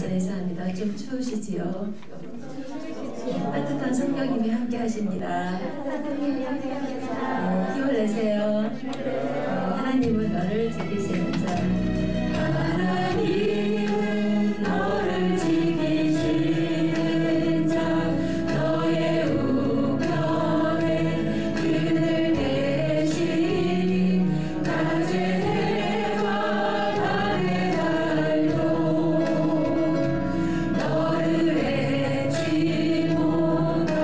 인사합니다. 좀 추우시지요? 따뜻한 성령님이 함께 하십니다. 힘을 내세요. 하나님은 너를 지키시는 자. 하나님은 너를 지키시는 자. 너의 우편에 그늘 계시니 낮에 해와 밤에 달도 너를 잊지 못하리.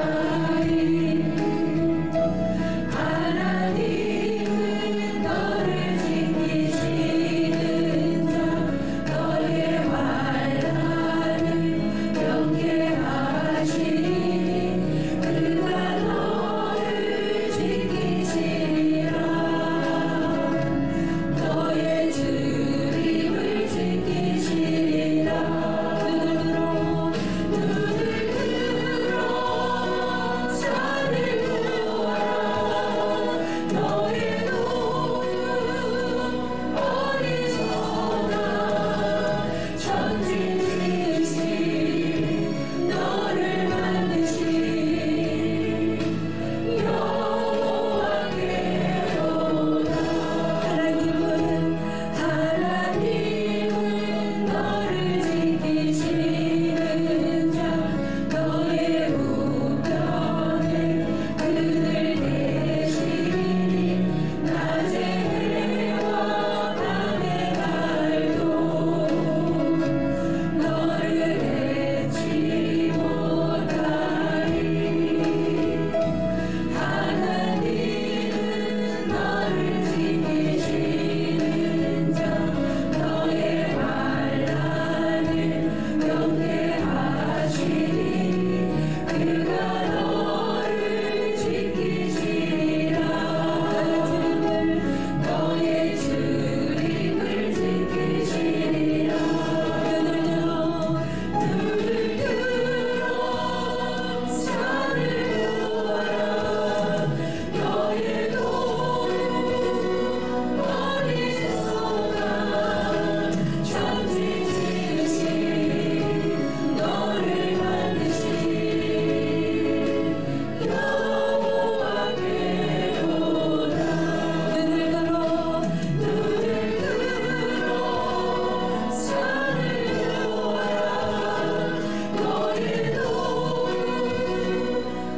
하나님은 너를 지키시는 자. 너의 환난을 명쾌하시니 그가 너를 지키시리라. 너의 주림을 지키시리라. 눈을 들어 산을 보아라. 너의 노는 어디서나 천지지으신 너를 만드신 여호와께로다. 하나님은 너를 지키시는 자. 너의 우편에 그늘 계시니 낮에 해와 밤에 달도 너를 잊지 못하리. 하나님은 너를 지키시는 자. 너의 환난을 명쾌하시니 그가 너를 지키시리라. 너의 주림을 지키시리라. 눈을 들어 산을 보아라. 너의 노는 어디서나 천지지으신 너를 만드신 여호와께로다. 눈을 들어 산을 보아라. 너의 노는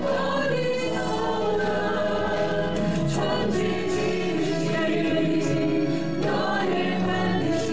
어디서나 천지지으신 너를 만드신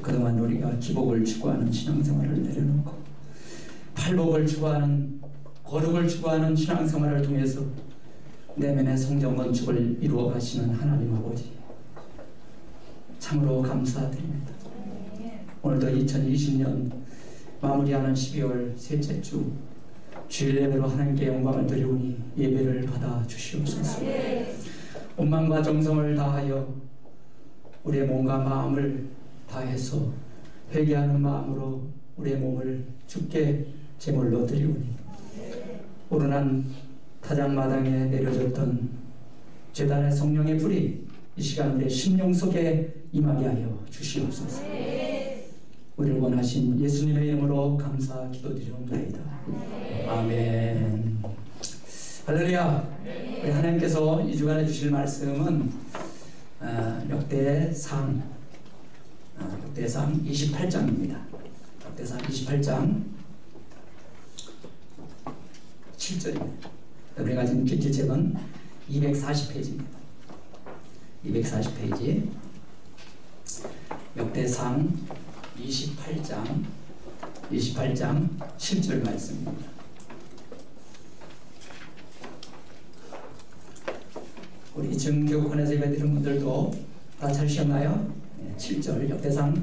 그동안 우리가 기복을 추구하는 신앙생활을 내려놓고 팔복을 추구하는, 거룩을 추구하는 신앙생활을 통해서 내면의 성전 건축을 이루어 가시는 하나님 아버지, 참으로 감사드립니다. 오늘도 2020년 마무리하는 12월 셋째 주 주일 예배로 하나님께 영광을 드리오니 예배를 받아 주시옵소서. 온 마음과 정성을 다하여 우리의 몸과 마음을 다해서 회개하는 마음으로 우리의 몸을 주께 제물로 드리오니 오르난 타작마당에 내려졌던 제단의 성령의 불이 이 시간 우리의 심령 속에 임하게 하여 주시옵소서. 우리를 원하신 예수님의 이름으로 감사 기도드리옵나이다. 아멘. 할렐루야. 우리 하나님께서 이 주간에 주실 말씀은 역대상 28장입니다. 역대상 28장 7절입니다. 우리가 지금 기초책은 240페이지입니다. 240페이지 역대상 28장 7절 말씀입니다. 우리 지금 교육원에서 예배드린 분들도 다 찾으셨나요? 7절 역대상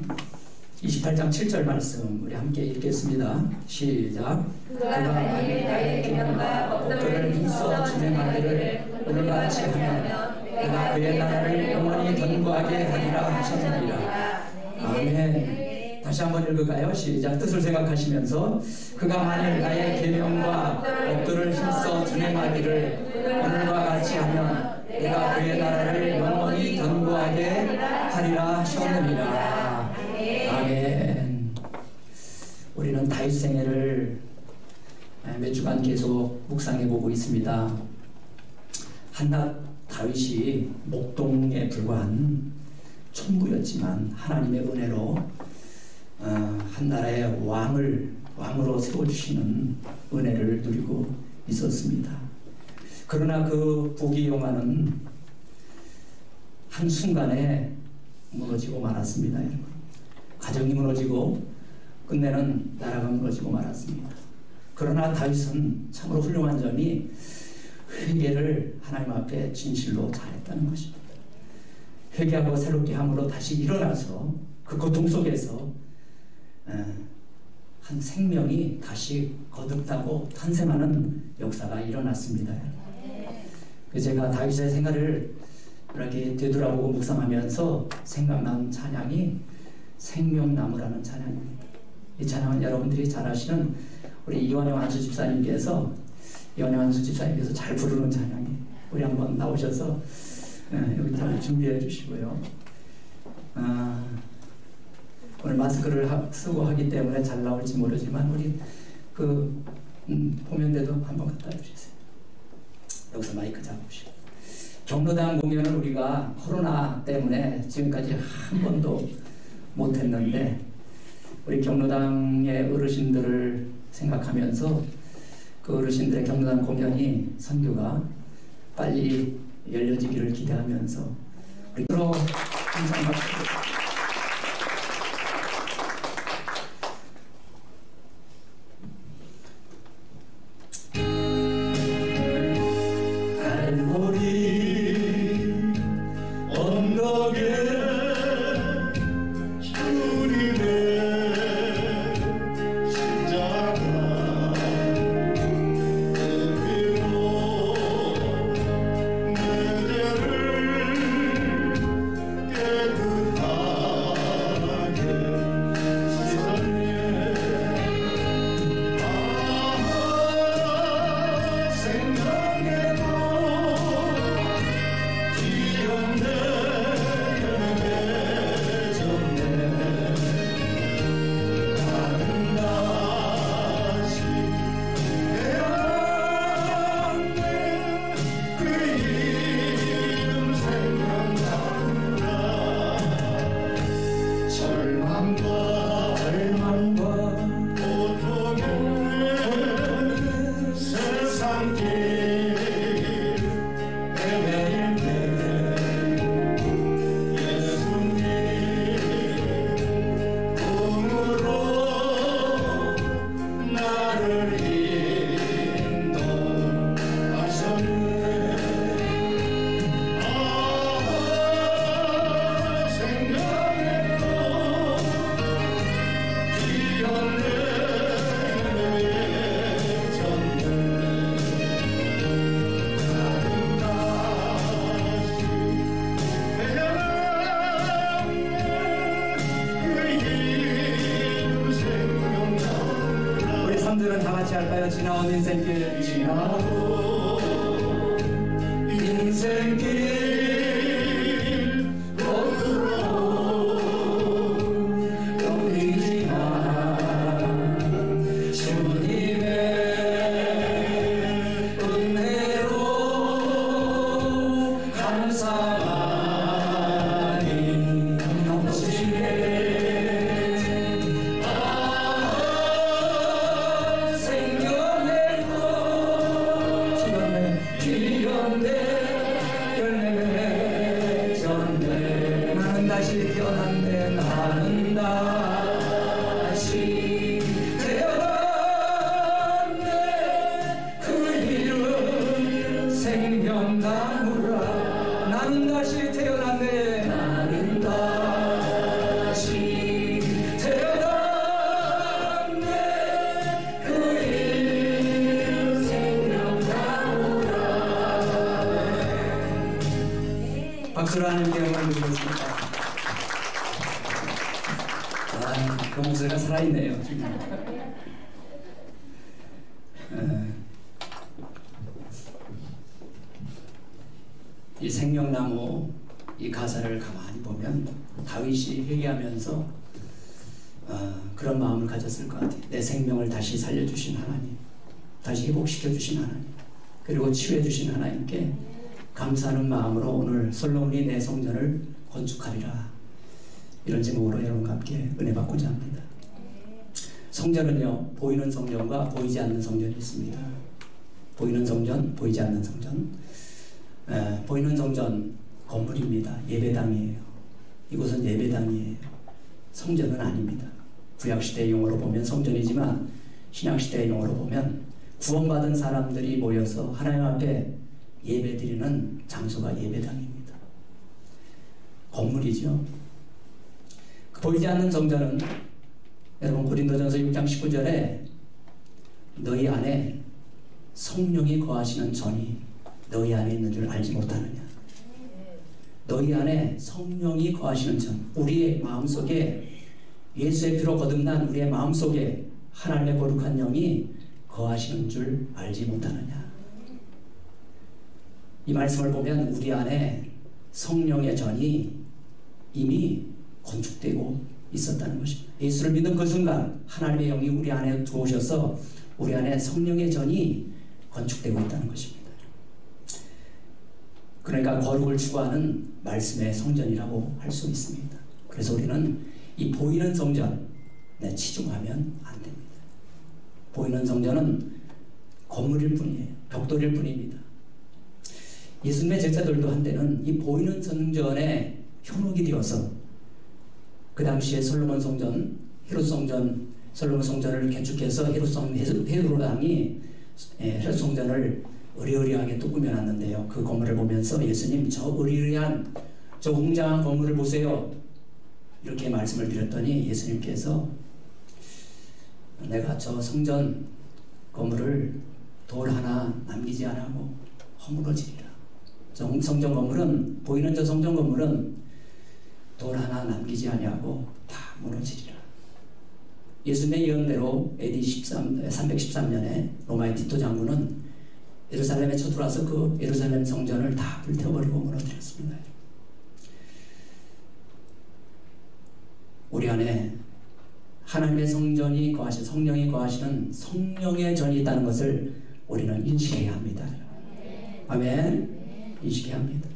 28장 7절 말씀 우리 함께 읽겠습니다. 시작. 그가 만일 나의 계명과 법도를 힘써 준행하기를 오늘과 같이 하면 내가 그의 나라를 영원히 견고하게 하리라 하셨느니라. 아멘. 다시 한번 읽을까요? 시작. 뜻을 생각하시면서 그가 만일 나의 계명과 법도를 힘써 준행하기를 오늘과 같이 하면 내가 그의 나라를 영원히 견고하게 하리라 하셨느니라. 아멘. 우리는 다윗 생애를 몇 주간 계속 묵상해 보고 있습니다. 한낱 다윗이 목동에 불과한 촌부였지만 하나님의 은혜로 한 나라의 왕으로 세워주시는 은혜를 누리고 있었습니다. 그러나 그 부귀영화는 한순간에 무너지고 말았습니다. 가정이 무너지고 끝내는 나라가 무너지고 말았습니다. 그러나 다윗은 참으로 훌륭한 점이 회개를 하나님 앞에 진실로 잘했다는 것입니다. 회개하고 새롭게 함으로 다시 일어나서 그 고통 속에서 한 생명이 다시 거듭나고 탄생하는 역사가 일어났습니다. 제가 다윗의 생활을 이렇게 되돌아보고 묵상하면서 생각난 찬양이 생명나무라는 찬양입니다. 이 찬양은 여러분들이 잘 아시는 우리 이완영 안수 집사님께서 잘 부르는 찬양이에요. 우리 한번 나오셔서 여기 잘 준비해 주시고요. 오늘 마스크를 쓰고 하기 때문에 잘 나올지 모르지만 우리 보면대도 한번 갖다 주세요. 여기서 마이크 잡으시고. 경로당 공연을 우리가 코로나 때문에 지금까지 한 번도 못했는데 우리 경로당의 어르신들을 생각하면서 그 어르신들의 경로당 공연이 선교가 빨리 열려지기를 기대하면서 우리로 항상 박수. 내 죄를 깨끗하 1절은 다 같이 할까요? 지나온 인생길 지나온 인생길 거꾸로 떠밀지만 주님의 은혜로 감사하니 넘치네 나는 다시 태어났네 그 이름 생명나무라 나는 다시 태어났네 나는 다시 태어났네 그 이름 생명나무라 박수로 하나님께 영광을 드리겠습니다. 그 목소리가 살아있네요. 이 생명나무 이 가사를 가만히 보면 다윗이 회개하면서 그런 마음을 가졌을 것 같아요. 내 생명을 다시 살려주신 하나님, 다시 회복시켜주신 하나님, 그리고 치유해주신 하나님께 감사하는 마음으로 오늘 솔로몬이 내 성전을 건축하리라, 이런 제목으로 여러분과 함께 은혜 받고자 합니다. 성전은요, 보이는 성전과 보이지 않는 성전이 있습니다. 보이는 성전, 보이지 않는 성전. 보이는 성전 건물입니다. 예배당이에요. 이곳은 예배당이에요. 성전은 아닙니다. 구약시대의 용어로 보면 성전이지만 신약시대의 용어로 보면 구원받은 사람들이 모여서 하나님 앞에 예배드리는 장소가 예배당입니다. 건물이죠. 보이지 않는 성전은 여러분 고린도전서 6장 19절에 너희 안에 성령이 거하시는 전이 너희 안에 있는 줄 알지 못하느냐. 너희 안에 성령이 거하시는 전, 우리의 마음속에 예수의 피로 거듭난 우리의 마음속에 하나님의 거룩한 영이 거하시는 줄 알지 못하느냐. 이 말씀을 보면 우리 안에 성령의 전이 이미 건축되고 있었다는 것입니다. 예수를 믿는 그 순간 하나님의 영이 우리 안에 들어오셔서 우리 안에 성령의 전이 건축되고 있다는 것입니다. 그러니까 거룩을 추구하는 말씀의 성전이라고 할 수 있습니다. 그래서 우리는 이 보이는 성전에 치중하면 안 됩니다. 보이는 성전은 건물일 뿐이에요. 벽돌일 뿐입니다. 예수님의 제자들도 한때는 이 보이는 성전에 현혹이 되어서 그 당시에 솔로몬 성전, 헤롯 성전, 솔로몬 성전을 개축해서 헤롯 왕이 헤롯 성전을 의리의리하게 또 꾸며놨는데요. 그 건물을 보면서 예수님, 저 의리의리한 저 웅장한 건물을 보세요, 이렇게 말씀을 드렸더니 예수님께서 내가 저 성전 건물을 돌 하나 남기지 않고 허물어지리라. 저 성전 건물은, 보이는 저 성전 건물은 돌 하나 남기지 아니하고 다 무너지리라. 예수님의 예언대로 AD 313년에 로마의 티토 장군은 예루살렘에 쳐들어와서 그 예루살렘 성전을 다 불태워버리고 무너뜨렸습니다. 우리 안에 하나님의 성전이 거하시는, 성령이 거하시는 성령의 전이 있다는 것을 우리는 인식해야 합니다. 아멘. 인식해야 합니다.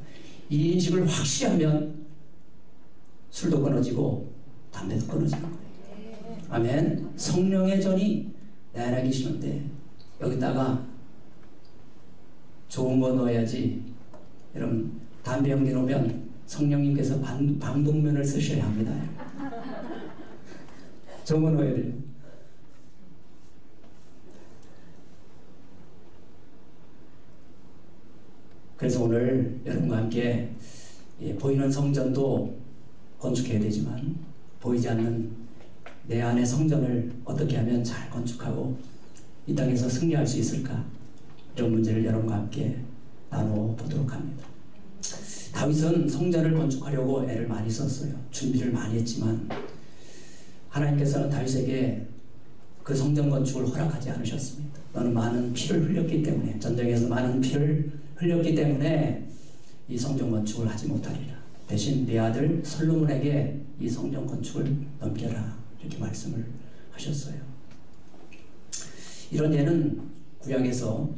이 인식을 확실히 하면 술도 끊어지고 담배도 끊어지는 거예요. 아멘. 성령의 전이 내 안에 계시는데 여기다가 좋은 거 넣어야지. 여러분, 담배 연기 넣으면 성령님께서 방독면을 쓰셔야 합니다. 좋은 거 넣어야 돼요. 그래서 오늘 여러분과 함께 보이는 성전도 건축해야 되지만 보이지 않는 내 안의 성전을 어떻게 하면 잘 건축하고 이 땅에서 승리할 수 있을까, 이런 문제를 여러분과 함께 나눠보도록 합니다. 다윗은 성전을 건축하려고 애를 많이 썼어요. 준비를 많이 했지만 하나님께서는 다윗에게 그 성전 건축을 허락하지 않으셨습니다. 너는 많은 피를 흘렸기 때문에, 전쟁에서 많은 피를 흘렸기 때문에 이 성전 건축을 하지 못하리라. 대신 네 아들 솔로몬에게 이 성전 건축을 넘겨라. 이렇게 말씀을 하셨어요. 이런 예는 구약에서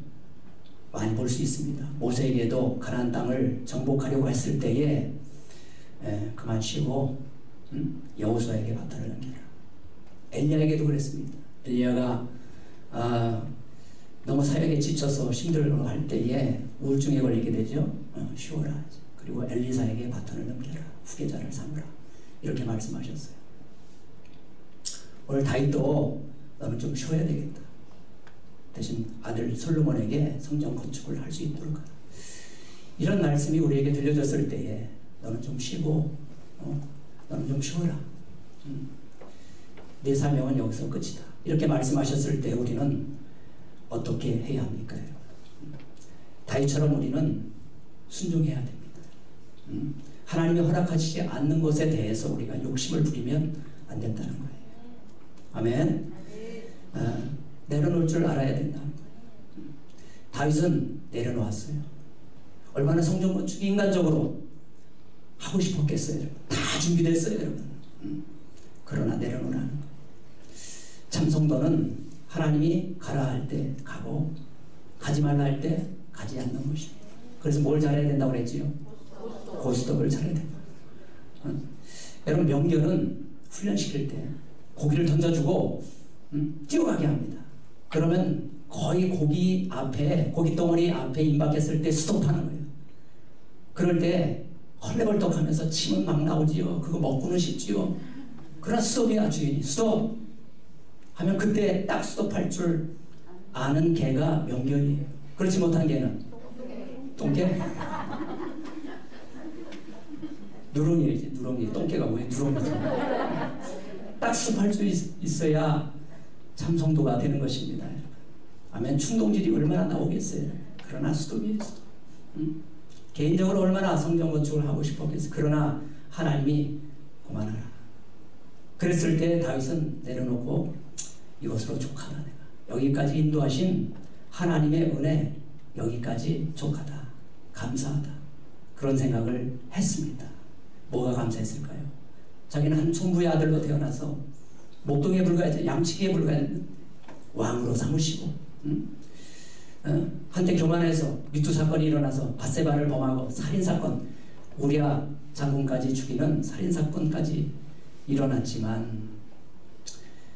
많이 볼 수 있습니다. 모세에게도 가나안 땅을 정복하려고 했을 때에 그만 쉬고 여호수아에게 바탕을 넘겨라. 엘리야에게도 그랬습니다. 엘리야가 너무 사역에 지쳐서 힘들어할 때에 우울증에 걸리게 되죠. 쉬어라. 그리고 엘리사에게 바톤을 넘겨라. 후계자를 삼으라. 이렇게 말씀하셨어요. 오늘 다윗도 너는 좀 쉬어야 되겠다. 대신 아들 솔로몬에게 성전 건축을 할 수 있도록 하라. 이런 말씀이 우리에게 들려졌을 때에 너는 좀 쉬고 너는 좀 쉬어라. 내 사명은 여기서 끝이다. 이렇게 말씀하셨을 때 우리는 어떻게 해야 합니까? 다윗처럼 우리는 순종해야 됩니다. 하나님이 허락하시지 않는 것에 대해서 우리가 욕심을 부리면 안 된다는 거예요. 아멘. 내려놓을 줄 알아야 된다. 다윗은 내려놓았어요. 얼마나 성전 건축이 인간적으로 하고 싶었겠어요. 여러분. 다 준비됐어요. 여러분. 그러나 내려놓으라는 거예요. 참 성도는 하나님이 가라 할 때 가고 가지 말라 할 때 가지 않는 것입니다. 그래서 뭘 잘해야 된다고 그랬지요? 고스톱을 잘해야 된다. 여러분 명견은 훈련시킬 때 고기를 던져주고 뛰어가게 합니다. 그러면 거의 고기 덩어리 앞에 임박했을 때 스톱하는 거예요. 그럴 때 헐레벌떡하면서 침은 막 나오지요. 그거 먹고는 싶지요. 그러나 스톱이야 주인이. 스톱 하면 그때 딱 스톱할 줄 아는 개가 명견이에요. 그렇지 못한 개는 똥개? 누렁이지. 누렁이. 똥개가 뭐예요? 누렁이죠. 딱 스톱할 수 있어야 참 성도가 되는 것입니다. 아멘. 충동질이 얼마나 나오겠어요. 그러나 스톱이에요. 스톱. 개인적으로 얼마나 성전 건축을 하고 싶었겠어요. 그러나 하나님이 그만하라. 그랬을 때 다윗은 내려놓고 이것으로 족하다. 내가 여기까지 인도하신 하나님의 은혜 여기까지 족하다. 감사하다. 그런 생각을 했습니다. 뭐가 감사했을까요? 자기는 한 총부의 아들로 태어나서 목동에 불과했죠. 양치기에 불과했는데 왕으로 삼으시고 한때 교만해서 미투 사건이 일어나서 밧세바를 범하고 살인사건 우리아 장군까지 죽이는 살인사건까지 일어났지만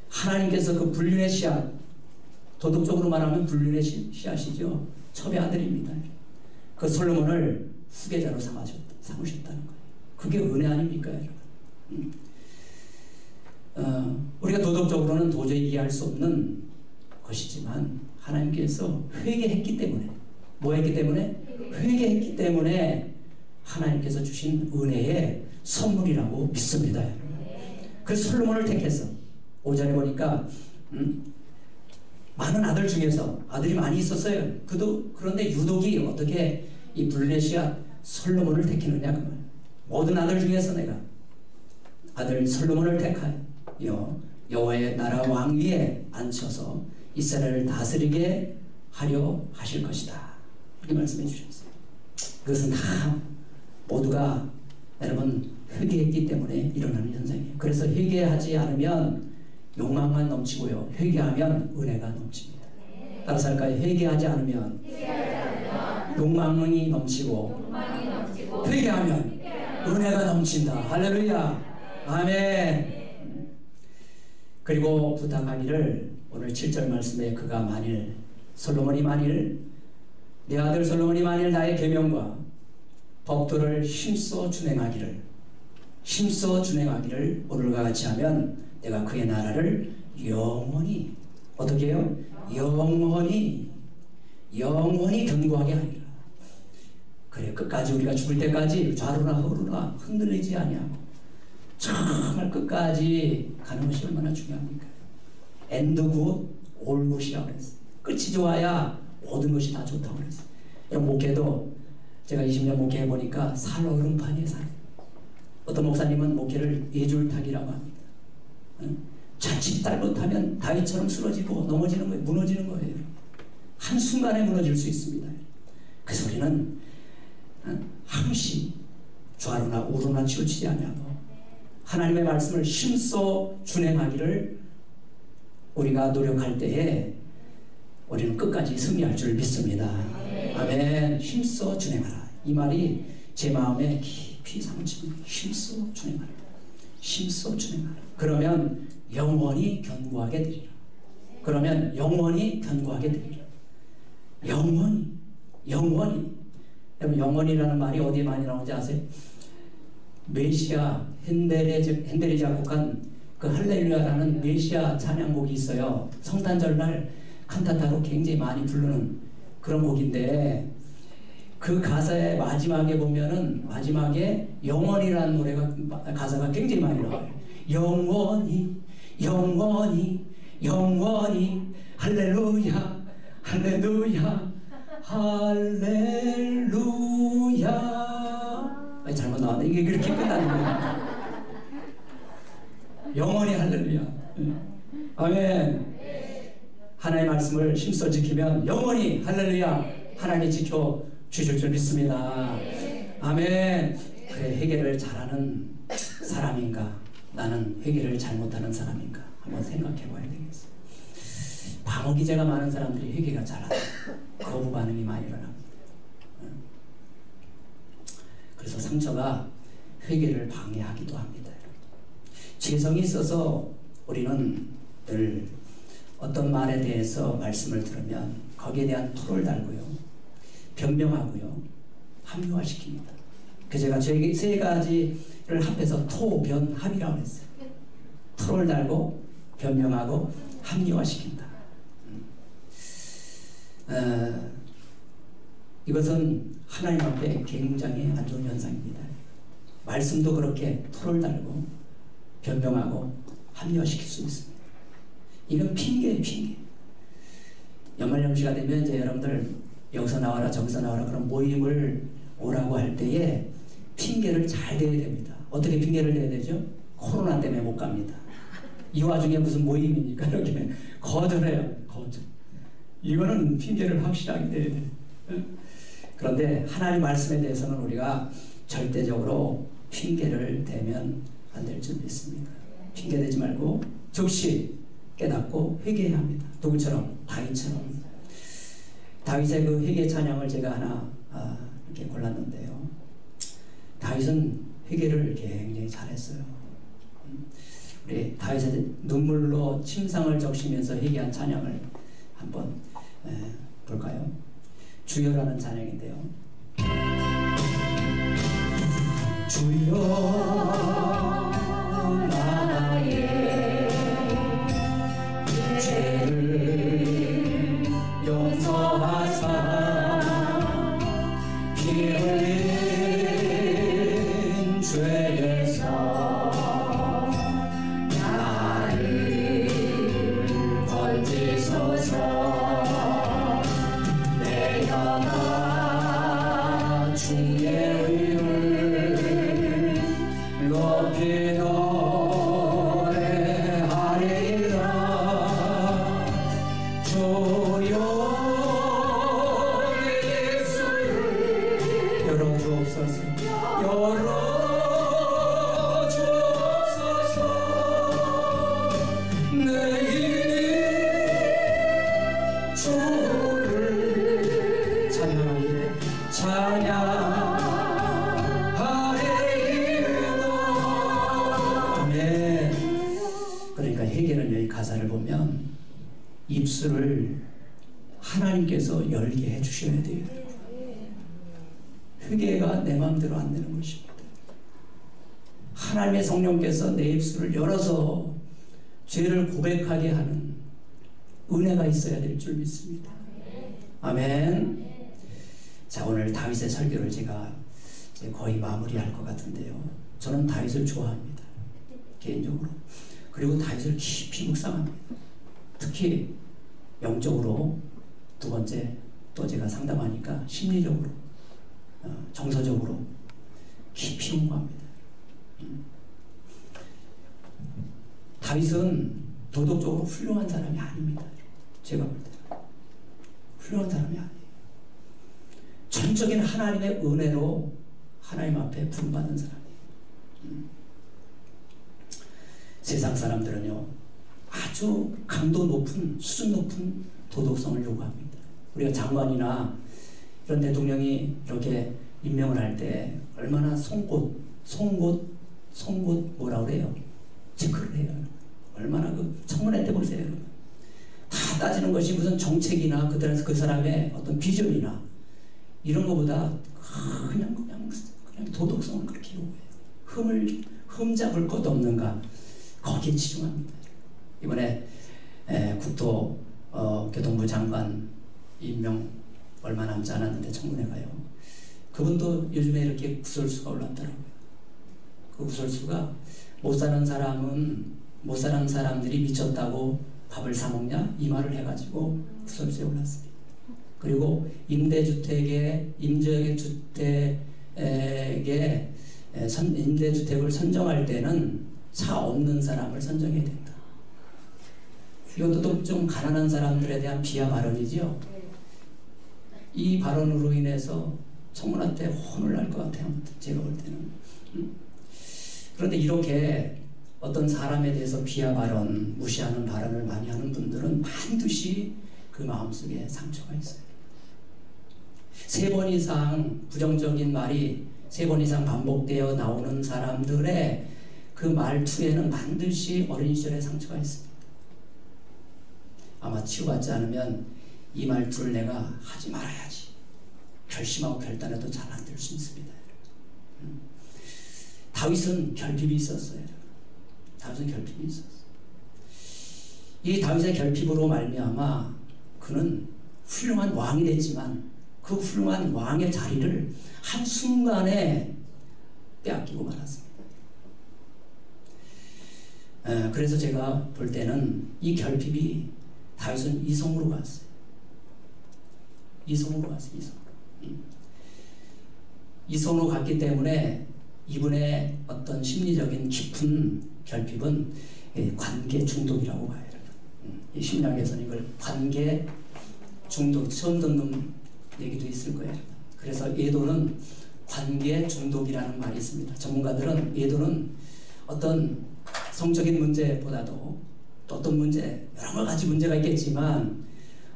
하나님께서 그 불륜의 씨앗, 도덕적으로 말하면 불륜의 씨앗이죠. 첩의 아들입니다. 그 솔로몬을 후계자로 삼으셨다는 거예요. 그게 은혜 아닙니까, 여러분? 우리가 도덕적으로는 도저히 이해할 수 없는 것이지만 하나님께서 회개했기 때문에 뭐 했기 때문에? 회개했기 때문에 하나님께서 주신 은혜의 선물이라고 믿습니다. 그래서 솔로몬을 택해서 5절에 보니까 많은 아들 중에서 아들이 많이 있었어요. 그런데 유독이 어떻게 이 블레시아 솔로몬을 택히느냐 그 말. 모든 아들 중에서 내가 아들 솔로몬을 택하여 여호와의 나라 왕 위에 앉혀서 이스라엘을 다스리게 하려 하실 것이다. 이렇게 말씀해 주셨어요. 그것은 다 모두가 여러분 회개했기 때문에 일어나는 현상이에요. 그래서 회개하지 않으면 욕망만 넘치고요. 회개하면 은혜가 넘칩니다. 따라서 할까요? 회개하지 않으면 욕망이 넘치고 회개하면 은혜가 넘친다. 할렐루야. 아멘. 그리고 부탁하기를 오늘 7절 말씀에 그가 만일 솔로몬이 만일 내 아들 솔로몬이 만일 나의 계명과 법도를 힘써 준행하기를 오늘과 같이 하면 내가 그의 나라를 영원히 어떻게 해요? 영원히 견고하게 하리라. 그래 끝까지 우리가 죽을 때까지 좌로나 허로나 흔들리지 아니하고 정말 끝까지 가는 것이 얼마나 중요합니까? 엔드 굿, 올 굿이라고 그랬어요. 끝이 좋아야 모든 것이 다 좋다고 그랬어요. 여러분 목회도 제가 20년 목회해 보니까 살 얼음판이에요. 살. 어떤 목사님은 목회를 예줄타기라고 합니다. 자칫 잘못하면 다윗처럼 쓰러지고 넘어지는 거예요. 무너지는 거예요. 한순간에 무너질 수 있습니다. 그래서 우리는 항시 좌로나 우로나 치우치지 아니하고 하나님의 말씀을 힘써 준행하기를 우리가 노력할 때에 우리는 끝까지 승리할 줄 믿습니다. 아멘. 힘써 준행하라. 이 말이 제 마음에 깊이 사무칩니다. 힘써 준행하라. 힘써 준행하라. 그러면 영원히 견고하게 되리라. 그러면 영원히 견고하게 되리라. 영원히. 여러분 영원이라는 말이 어디에 많이 나오는지 아세요? 메시아 핸델이 작곡한 그 할렐루야라는 메시아 찬양곡이 있어요. 성탄절날 칸타타로 굉장히 많이 부르는 그런 곡인데 그 가사의 마지막에 보면은 마지막에 영원이라는 노래가 가사가 굉장히 많이 나와요. 영원히 할렐루야 할렐루야 할렐루야. 잘못 나왔네. 이게 그렇게 끝나는 거예요. 영원히 할렐루야. 아멘. 하나님의 말씀을 힘써 지키면 영원히 할렐루야 하나님이 지켜 주실 줄 믿습니다. 아멘. 그래, 회개를 잘하는 사람인가 나는 회개를 잘못하는 사람인가 한번 생각해 봐야 되겠어요. 방어기제가 많은 사람들이 회개가 잘하죠. 거부 반응이 많이 일어납니다. 그래서 상처가 회개를 방해하기도 합니다. 죄성이 있어서 우리는 늘 어떤 말에 대해서 말씀을 들으면 거기에 대한 토를 달고요, 변명하고요, 합리화시킵니다. 그래서 제가 저에게 세 가지를 합해서 토, 변, 합이라고 했어요. 토를 달고 변명하고 합리화시킨다. 이것은 하나님 앞에 굉장히 안 좋은 현상입니다. 말씀도 그렇게 토를 달고 변명하고 합리화시킬 수 있습니다. 이건 핑계예요, 핑계. 연말연시가 되면 이제 여러분들 여기서 나와라 저기서 나와라 그런 모임을 오라고 할 때에 핑계를 잘 대야 됩니다. 어떻게 핑계를 대야 되죠? 코로나 때문에 못 갑니다. 이 와중에 무슨 모임입니까? 이렇게 거절해요. 거절. 이거는 핑계를 확실하게 대야 돼요. 그런데 하나님 말씀에 대해서는 우리가 절대적으로 핑계를 대면 안 될 줄 믿습니다. 핑계 대지 말고 즉시 깨닫고 회개해야 합니다. 누구처럼? 다윗처럼. 다윗의 그 회개 찬양을 제가 하나 이렇게 골랐는데요. 다윗은 회개를 굉장히 잘했어요. 우리 다윗의 눈물로 침상을 적시면서 회개한 찬양을 한번 볼까요? 주여라는 찬양인데요. 주여 나의 죄를 용서하사 피 흘린 죄에서 나를 건지소서. 내 영혼 주의 의를 높이 노래하리라. 주여 예수를 열어주옵소서. 열어주옵소서. 내 인이 주를 찬양합니다. 찬양하리이다. 아멘. 그러니까 회개는 여기 가사를 보면 입술을 하나님께서 열게 해주셔야 돼요. 회개가 내 마음대로 안 되는 것입니다. 하나님의 성령께서 내 입술을 열어서 죄를 고백하게 하는 은혜가 있어야 될 줄 믿습니다. 아멘. 자, 오늘 다윗의 설교를 제가 이제 거의 마무리할 것 같은데요. 저는 다윗을 좋아합니다. 개인적으로. 그리고 다윗을 깊이 묵상합니다. 특히 영적으로, 두 번째 또 제가 상담하니까 심리적으로, 정서적으로 깊이 공부합니다. 다윗은 도덕적으로 훌륭한 사람이 아닙니다. 제가 볼 때는 훌륭한 사람이 아니에요. 전적인 하나님의 은혜로 하나님 앞에 부름받은 사람이에요. 세상 사람들은요, 아주 강도 높은, 수준 높은 도덕성을 요구합니다. 우리가 장관이나 이런 대통령이 이렇게 임명을 할 때 얼마나 송곳 뭐라 그래요? 체크를 해요. 얼마나 그 청문회 때 보세요. 다 따지는 것이 무슨 정책이나 그 사람의 어떤 비전이나 이런 것보다 그냥 도덕성을 그렇게 요구해요. 흠잡을 것 없는가, 거기에 치중합니다. 이번에 국토교통부 장관 임명 얼마 남지 않았는데 청문회 가요. 그분도 요즘에 이렇게 구설수가 올랐더라고요. 그 구설수가 못 사는 사람들이 미쳤다고 밥을 사 먹냐 이 말을 해가지고 구설수에 올랐습니다. 그리고 임대주택을 선정할 때는 차 없는 사람을 선정해야 된다. 이것도 좀 가난한 사람들에 대한 비하 발언이지요. 이 발언으로 인해서 청문회 때 혼을 날 것 같아요. 제가 볼 때는. 그런데 이렇게 어떤 사람에 대해서 비하 발언, 무시하는 발언을 많이 하는 분들은 반드시 그 마음속에 상처가 있어요. 3번 이상 부정적인 말이 3번 이상 반복되어 나오는 사람들의 그 말투에는 반드시 어린 시절에 상처가 있습니다. 아마 치유받지 않으면 이 말투를 내가 하지 말아야지 결심하고 결단해도 잘 안 될 수 있습니다. 다윗은 결핍이 있었어요. 다윗은 결핍이 있었어요. 이 다윗의 결핍으로 말미암아 그는 훌륭한 왕이 됐지만 그 훌륭한 왕의 자리를 한순간에 빼앗기고 말았습니다. 그래서 제가 볼 때는 이 결핍이 다윗은 이성으로 갔어요. 이성으로 갔어요. 이성으로 갔기 때문에 이분의 어떤 심리적인 깊은 결핍은 관계 중독이라고 봐요. 이 심리학에서는 이걸 관계 중독, 처음 듣는 얘기도 있을 거예요. 그래서 예도는 관계 중독이라는 말이 있습니다. 전문가들은 예도는 어떤 성적인 문제보다도 또 어떤 문제, 여러 가지 문제가 있겠지만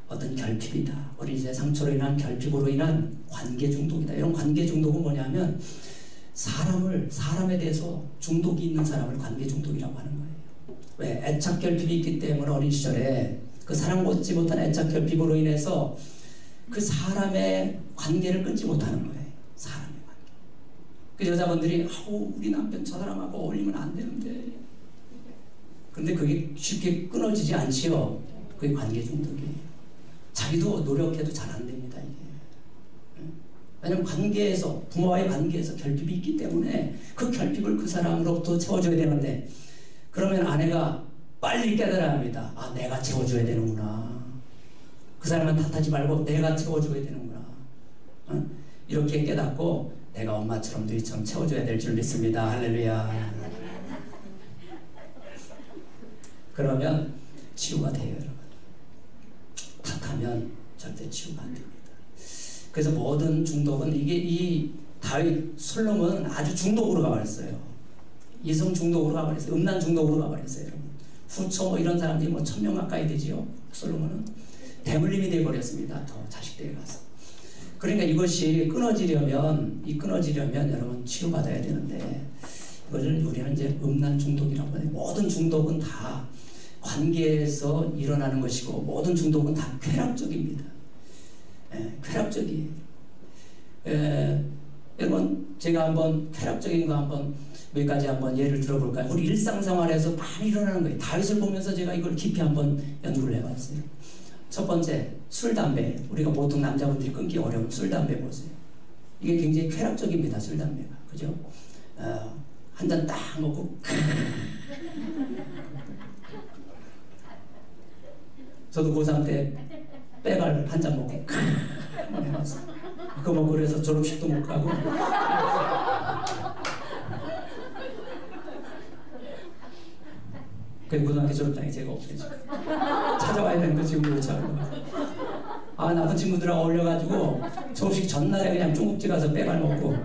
어떤 결핍이다. 어린이의 상처로 인한 결핍으로 인한 관계 중독이다. 이런 관계 중독은 뭐냐면 사람에 대해서 중독이 있는 사람을 관계 중독이라고 하는 거예요. 왜? 애착 결핍이 있기 때문에 어린 시절에 그 사랑받지 못한 애착 결핍으로 인해서 그 사람의 관계를 끊지 못하는 거예요. 사람의 관계. 그 여자분들이 우리 남편 저 사람하고 어울리면 안 되는데. 근데 그게 쉽게 끊어지지 않지요. 그게 관계 중독이에요. 자기도 노력해도 잘 안 됩니다. 이게. 왜냐하면 관계에서 부모와의 관계에서 결핍이 있기 때문에 그 결핍을 그 사람으로부터 채워줘야 되는데 그러면 아내가 빨리 깨달아야 합니다. 아, 내가 채워줘야 되는구나. 그 사람은 탓하지 말고 내가 채워줘야 되는구나. 이렇게 깨닫고 내가 엄마처럼 너희처럼 채워줘야 될 줄 믿습니다. 할렐루야. 그러면 치유가 돼요, 여러분. 탓하면 절대 치유가 안 됩니다. 그래서 모든 중독은 이 다윗 솔로몬은 아주 중독으로 가버렸어요. 이성 중독으로 가버렸어요. 음란 중독으로 가버렸어요, 여러분. 후처 이런 사람들이 1000명 가까이 되지요. 솔로몬은 대물림이 되어버렸습니다. 더 자식들에 가서. 그러니까 이것이 끊어지려면 여러분 치유받아야 되는데 이것을 우리는 이제 음란 중독이라고 해요. 모든 중독은 다 관계에서 일어나는 것이고 모든 중독은 다 쾌락적입니다. 쾌락적이에요. 여러분 제가 한번 쾌락적인 거 한번 몇 가지 한번 예를 들어볼까요? 우리 일상생활에서 많이 일어나는 거예요. 다윗을 보면서 제가 이걸 깊이 한번 연구를 해봤어요. 첫 번째, 술, 담배. 우리가 보통 남자분들이 끊기 어려운 술, 담배 보세요. 이게 굉장히 쾌락적입니다. 술, 담배가. 그죠? 한 잔 딱 먹고 저도 고3 때 빼갈 한 잔 먹고 한번 해봤어요. 그거 먹고 그래서 졸업식도 못 가고 그 고등학교 졸업장에 제가 없어요. 찾아와야 되는데 지금 그렇지 않고. 아, 나쁜 친구들하고 어울려가지고 졸업식 전날에 그냥 중국집 가서 빼발 먹고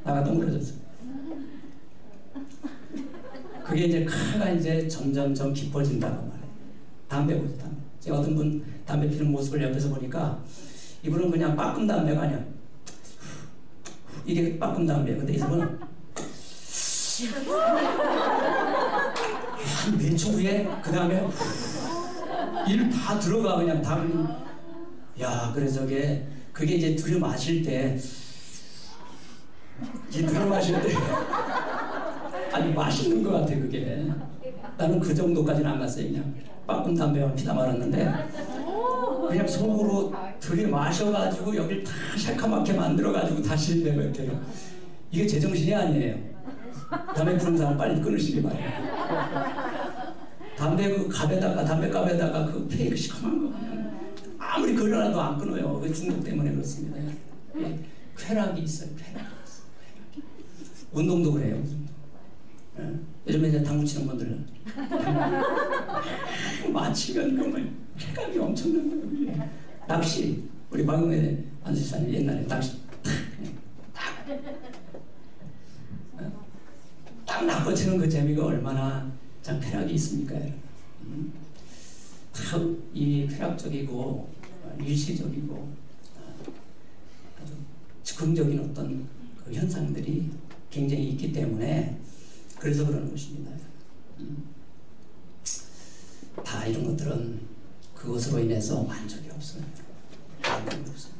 나가 동그러졌어요. 그게 이제 카가 이제 점점점 깊어진다고 말해요. 담배부터 담배. 제가 어떤 분 담배 피는 모습을 옆에서 보니까 이분은 그냥 빠끔 담배가 아니야. 이게 빠끔 담배예요. 근데 이분은 한 몇 초 후에 그 다음에 일 다 들어가 그냥 다. 야, 그래서 그게 이제 들여 마실 때 이 들여 마실 때 아니 맛있는 것 같아 그게. 나는 그 정도까지는 안 갔어요. 그냥 빠끔 담배만 피다 말았는데 그냥 속으로 들여 마셔가지고 여길 다 샬카맣게 만들어가지고 다시 내가 이렇게. 이게 제정신이 아니에요. 담배 피는 사람 빨리 끊으시기 바래요. 담배 그 갑에다가 담배갑에다가 그 페이크 시커먼 거 그냥 아무리 걸러놔도 안 끊어요. 그 중독 때문에 그렇습니다. 예, 쾌락이 있어요. 쾌락이 있어요. 운동도 그래요. 예, 요즘에 이제 당구 치는 분들은 마치면 그만 쾌락이 엄청난 거예요. 낚시 우리 박용회 안수사님 옛날에 낚시 딱 낚아치는 그 재미가 얼마나 참 쾌락이 있습니까? 이 쾌락적이고 일시적이고 아주 즉흥적인 어떤 그 현상들이 굉장히 있기 때문에 그래서 그러는 것입니다. 다 이런 것들은 그것으로 인해서 만족이 없어요. 만족이 없어요.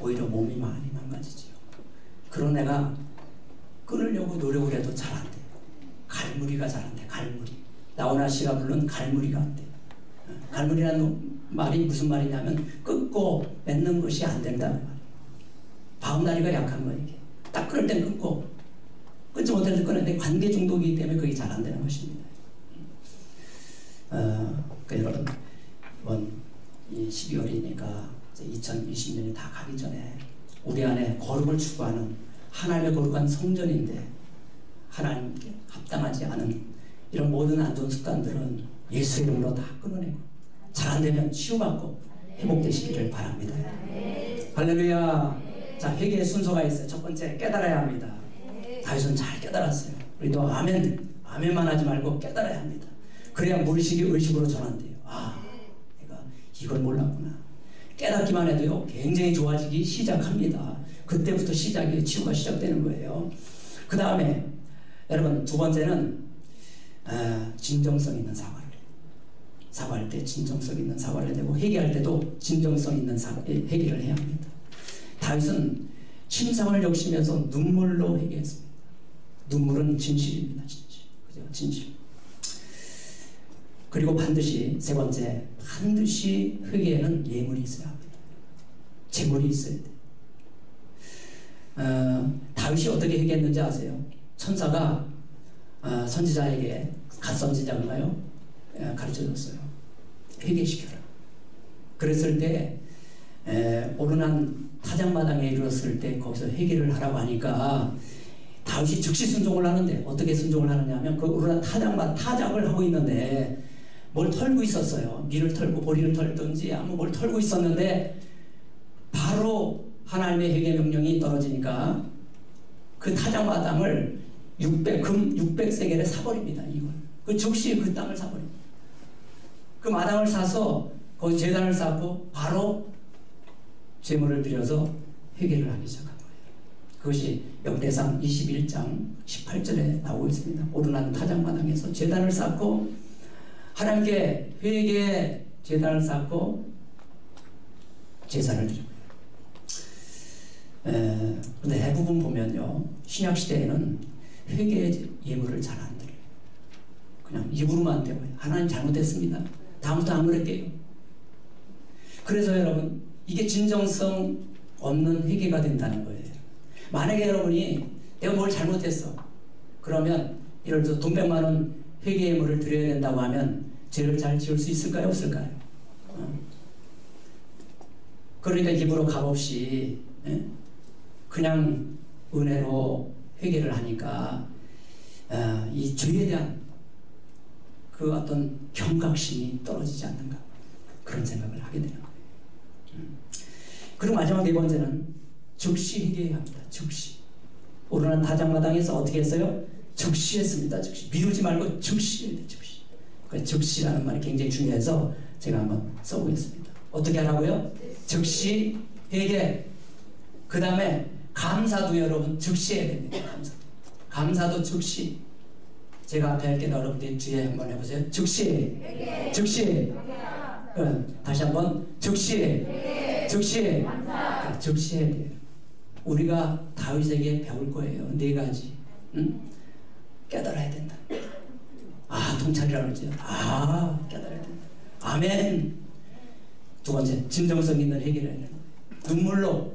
오히려 몸이 많이 망가지지요. 그런 애가 끊으려고 노력을 해도 잘 안 돼요. 갈무리가 잘 안 돼. 갈무리. 나훈아 씨가 부른 갈무리가 안 돼. 갈무리라는 말이 무슨 말이냐면 끊고 맺는 것이 안 된다는 말이에요. 바운다리가 약한 거예요. 이게. 딱 끊을 땐 끊고 끊지 못할 때 끊는데 관계 중독이기 때문에 그게 잘 안 되는 것입니다. 그러니까 여러분 이번 이 12월이니까 2020년이 다 가기 전에 우리 안에 거룩을 추구하는 하나님의 거룩한 성전인데 하나님께 합당하지 않은 이런 모든 안 좋은 습관들은 예수의 이름으로 다 끊어내고 잘 안되면 치유받고 회복되시기를 바랍니다. 할렐루야. 자, 회개의 순서가 있어요. 첫 번째 깨달아야 합니다. 다윗은 잘 깨달았어요. 우리도 아멘만 하지 말고 깨달아야 합니다. 그래야 무의식이 의식으로 전환돼요. 아, 내가 이걸 몰랐구나. 깨닫기만 해도요 굉장히 좋아지기 시작합니다. 그때부터 치유가 시작되는 거예요. 그 다음에 여러분 두 번째는 진정성 있는 사과를 해요. 사과할 때 진정성 있는 사과를 해야 되고 회개할 때도 진정성 있는 회개를 해야 합니다. 다윗은 침상을 적시면서 눈물로 회개했습니다. 눈물은 진실입니다. 진실. 그죠? 진실. 그리고 반드시 세 번째 반드시 회개에는 예물이 있어야 합니다. 제물이 있어야 돼요. 다윗이 어떻게 회개했는지 아세요? 천사가 선지자에게 갓선지자인가요? 가르쳐줬어요. 회개시켜라. 그랬을 때 오르난 타작마당에 이르렀을 때 거기서 회개를 하라고 하니까 다윗이 즉시 순종을 하는데 어떻게 순종을 하느냐 하면 그 오르난 타작을 하고 있는데 뭘 털고 있었어요. 밀을 털고 보리를 털든지 뭘 털고 있었는데 바로 하나님의 회개 명령이 떨어지니까 그 타작마당을 금 600세겔에 사버립니다. 이걸. 그 즉시 그 땅을 사버립니다. 그 마당을 사서 거기 제단을 쌓고 바로 제물을 드려서 회개를 하기 시작한 거예요. 그것이 역대상 21장 18절에 나오고 있습니다. 오르난 타작마당에서 제단을 쌓고 하나님께 회개 제단을 쌓고 제사를 드립니다. 근데 대부분 보면요 신약시대에는 회개 예물을 잘 안 드려요. 그냥 입으로만 대고요. 하나님 잘못했습니다. 다음부터 안 그럴게요. 그래서 여러분 이게 진정성 없는 회개가 된다는 거예요. 만약에 여러분이 내가 뭘 잘못했어 그러면 예를 들어서 돈 100만 원 회개 예물을 드려야 된다고 하면 죄를 잘 지을 수 있을까요? 없을까요? 그러니까 입으로 값없이 그냥 은혜로 회개를 하니까 이 죄에 대한 그 어떤 경각심이 떨어지지 않는가 그런 생각을 하게 되는 거예요. 그리고 마지막 네 번째는 즉시 회개해야 합니다. 즉시. 오르는 다장마당에서 어떻게 했어요? 즉시 했습니다. 즉시. 미루지 말고 즉시 해야 돼. 즉시. 그러니까 즉시라는 말이 굉장히 중요해서 제가 한번 써보겠습니다. 어떻게 하라고요? 즉시 회개. 그 다음에 감사도 여러분 즉시 해야 됩니다. 감사도 즉시. 제가 앞에 할 게 여러분들이 뒤에 한번 해보세요. 즉시. 즉시. 다시 한번 즉시. 즉시. 즉시 해야 돼요. 우리가 다윗에게 배울 거예요. 네 가지. 깨달아야 된다. 통찰이라고 그러죠. 깨달아야 된다. 아멘. 두 번째, 진정성 있는 회개를 해야 된다. 눈물로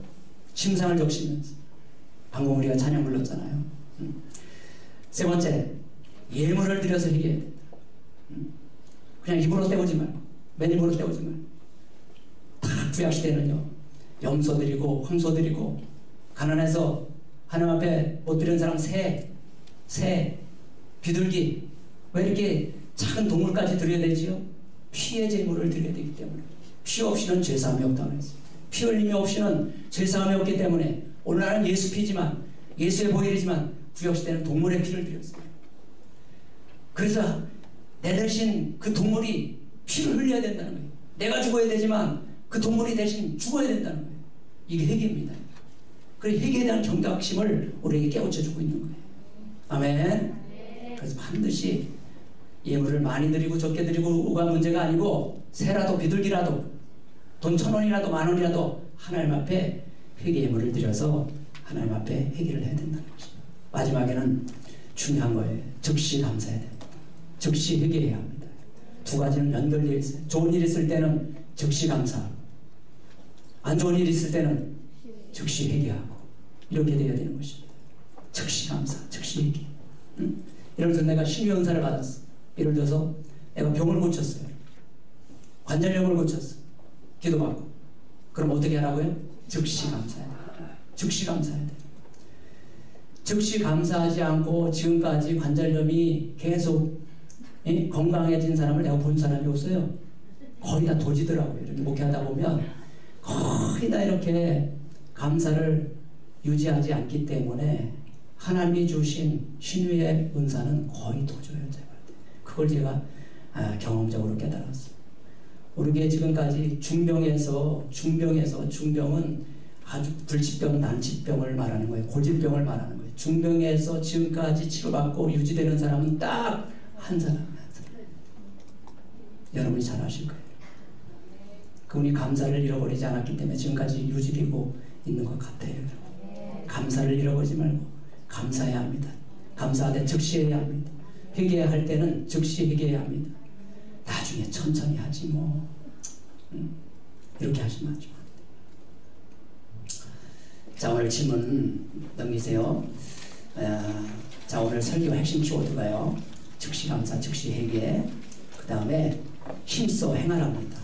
심상을 적시면서. 방금 우리가 찬양 불렀잖아요. 세 번째, 예물을 드려서 회개해야 된다. 그냥 입으로 때우지 말고, 맨 입으로 때우지 말고. 다 구약시대는요, 염소 드리고, 황소 드리고, 가난해서 하나님 앞에 못 드리는 사람 새, 비둘기, 왜 이렇게 작은 동물까지 드려야 되지요? 피의 제물을 드려야 되기 때문에. 피 없이는 죄사함이 없다고 했어요. 피 흘림이 없이는 죄사함이 없기 때문에 오늘날은 예수 피지만, 예수의 보혈이지만 구약시대는 동물의 피를 드렸어요. 그래서 내 대신 그 동물이 피를 흘려야 된다는 거예요. 내가 죽어야 되지만 그 동물이 대신 죽어야 된다는 거예요. 이게 회개입니다. 그래서 회개에 대한 경각심을 우리에게 깨우쳐주고 있는 거예요. 아멘. 그래서 반드시 예물을 많이 드리고 적게 드리고가 문제가 아니고 새라도 비둘기라도 돈 1,000원이라도 10,000원이라도 하나님 앞에 회개 예물을 드려서 하나님 앞에 회개를 해야 된다는 것입니다. 마지막에는 중요한 거예요. 즉시 감사해야 됩니다. 즉시 회개해야 합니다. 두 가지는 연결되어 있어요. 좋은 일 있을 때는 즉시 감사하고 안 좋은 일 있을 때는 즉시 회개하고 이렇게 돼야 되는 것입니다. 즉시 감사, 즉시 회개. 예를 들어서 내가 신유 은사를 받았어. 예를 들어서 내가 병을 고쳤어요. 관절염을 고쳤어. 기도받고. 그럼 어떻게 하라고요? 즉시 감사해야 돼. 즉시 감사해야 돼. 즉시 감사하지 않고 지금까지 관절염이 계속 건강해진 사람을 내가 본 사람이 없어요. 거의 다 도지더라고요. 이렇게 목회하다 보면 거의 다 이렇게 감사를 유지하지 않기 때문에 하나님이 주신 신유의 은사는 거의 도져요. 그걸 제가 경험적으로 깨달았어요. 우리 교회 지금까지 중병은 아주 불치병, 난치병을 말하는 거예요. 고질병을 말하는 거예요. 중병에서 지금까지 치료받고 유지되는 사람은 딱 한 사람. 여러분이 잘 아실 거예요. 그분이 감사를 잃어버리지 않았기 때문에 지금까지 유지되고 있는 것 같아요. 감사를 잃어버리지 말고 감사해야 합니다. 감사하되 즉시해야 합니다. 회개할 때는 즉시 회개해야 합니다. 나중에 천천히 하지 뭐. 이렇게 하시면 하죠. 자, 오늘 질문 넘기세요. 자, 오늘 설교 핵심 키워드가요. 즉시 감사, 즉시 회개. 그 다음에 힘써 행하랍니다.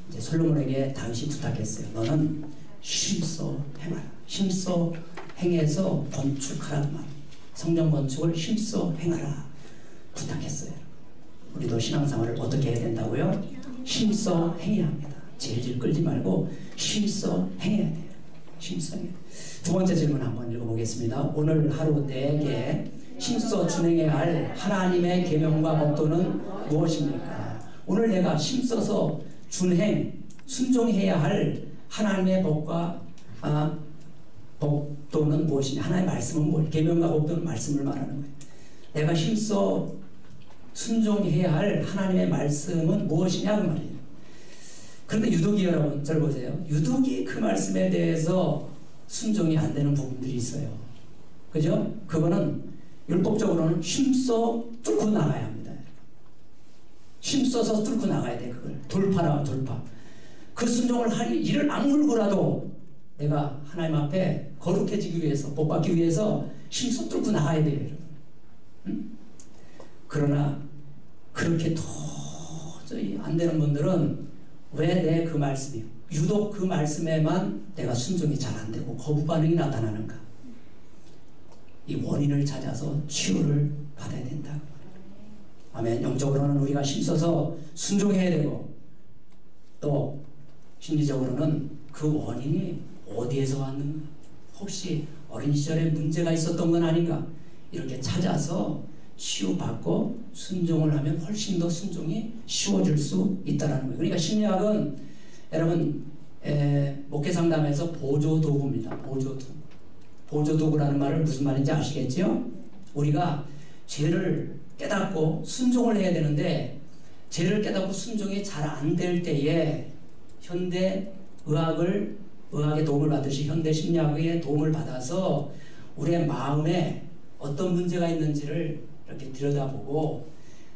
이제 솔로몬에게 다윗이 부탁했어요. 너는 힘써 행하라. 힘써 행해서 건축하라는 말. 성전 건축을 힘써 행하라. 부탁했어요. 우리도 신앙생활을 어떻게 해야 된다고요? 힘써 행해야 합니다. 질질 끌지 말고 힘써 행해야 돼요. 힘써 행해야 돼요. 두 번째 질문 한번 읽어보겠습니다. 오늘 하루 내게 힘써 준행해야 할 하나님의 계명과 법도는 무엇입니까? 오늘 내가 힘써서 준행, 순종해야 할 하나님의 법과 법도는 무엇이냐? 하나님의 말씀은 무엇이냐? 계명과 법도는 말씀을 말하는 거예요. 내가 힘써 순종해야 할 하나님의 말씀은 무엇이냐? 그 말이에요. 그런데 유독이 여러분, 잘 보세요. 유독이 그 말씀에 대해서 순종이 안 되는 부분들이 있어요. 그죠? 그거는 율법적으로는 힘써 뚫고 나가야 합니다. 힘써서 뚫고 나가야 돼. 그걸 돌파라 돌파. 그 순종을 하니 이를 악물고라도 내가 하나님 앞에 거룩해지기 위해서, 복받기 위해서 힘써 뚫고 나가야 돼요. 여러분. 그러나 그렇게 도저히 안 되는 분들은 왜 내 그 말씀이, 유독 그 말씀에만 내가 순종이 잘 안 되고 거부 반응이 나타나는가? 이 원인을 찾아서 치유를 받아야 된다. 아멘. 영적으로는 우리가 힘써서 순종해야 되고, 또 심리적으로는 그 원인이 어디에서 왔는가, 혹시 어린 시절에 문제가 있었던 건 아닌가, 이렇게 찾아서 치유받고 순종을 하면 훨씬 더 순종이 쉬워질 수 있다는 거예요. 그러니까 심리학은 여러분 목회 상담에서 보조도구입니다. 보조도구. 보조도구라는 말은 무슨 말인지 아시겠죠? 우리가 죄를 깨닫고 순종을 해야 되는데, 죄를 깨닫고 순종이 잘 안 될 때에 현대 의학의 도움을 받듯이 현대 심리학의 도움을 받아서 우리의 마음에 어떤 문제가 있는지를 이렇게 들여다보고,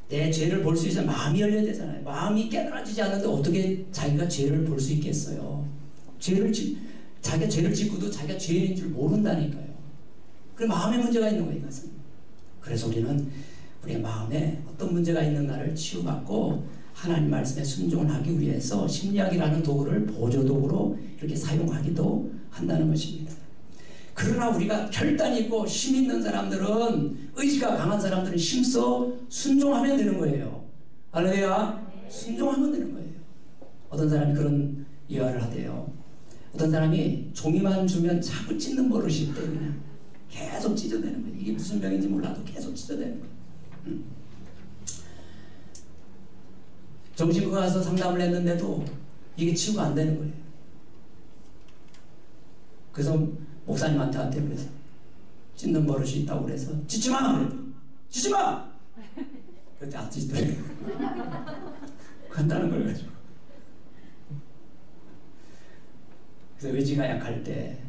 내 죄를 볼 수 있어야 마음이 열려야 되잖아요. 마음이 깨달아지지 않는데 어떻게 자기가 죄를 볼 수 있겠어요? 자기가 죄를 짓고도 자기가 죄인인 줄 모른다니까요. 그 마음에 문제가 있는 거예요, 이것은. 그래서 우리는 우리의 마음에 어떤 문제가 있는가를 치유받고 하나님 말씀에 순종을 하기 위해서 심리학이라는 도구를 보조도구로 이렇게 사용하기도 한다는 것입니다. 그러나 우리가 결단 있고 힘 있는 사람들은, 의지가 강한 사람들은 힘써 순종하면 되는 거예요. 할렐루야. 순종하면 되는 거예요. 어떤 사람이 그런 이야기를 하대요. 어떤 사람이 종이만 주면 자꾸 찢는 버릇이 있대. 그냥 계속 찢어대는 거예요. 이게 무슨 병인지 몰라도 계속 찢어대는 거예요. 정신과 가서 상담을 했는데도 이게 치유가 안 되는 거예요. 그래서 목사님한테 그래서 찢는 버릇이 있다고 그래서 찢지마! 찢지마! 그때 안 찢더래요. 간다는 걸 가지고. 그래서 의지가 약할 때,